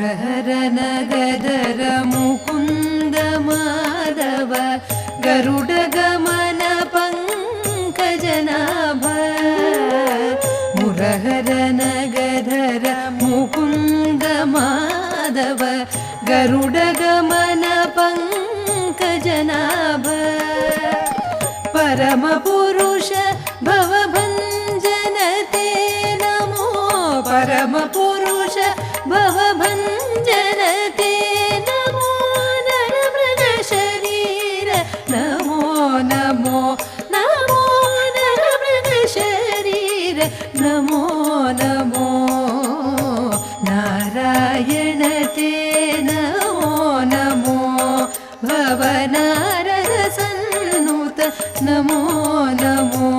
मुरहरन गदर मुकुंद माधव गरुडगमन पंकजनाभ मुरहरन गदर मुकुंद माधव गरुडगमन पंकजनाभ परम पुरुष भवभंजन ते नमो परम पुरुष भवभंजन ते नमो नरमृग शरीर नमो नमो नमो नरमृग शरीर नमो नमो नारायण ते नमो नमो भवनारद सन्नुत नमो नमो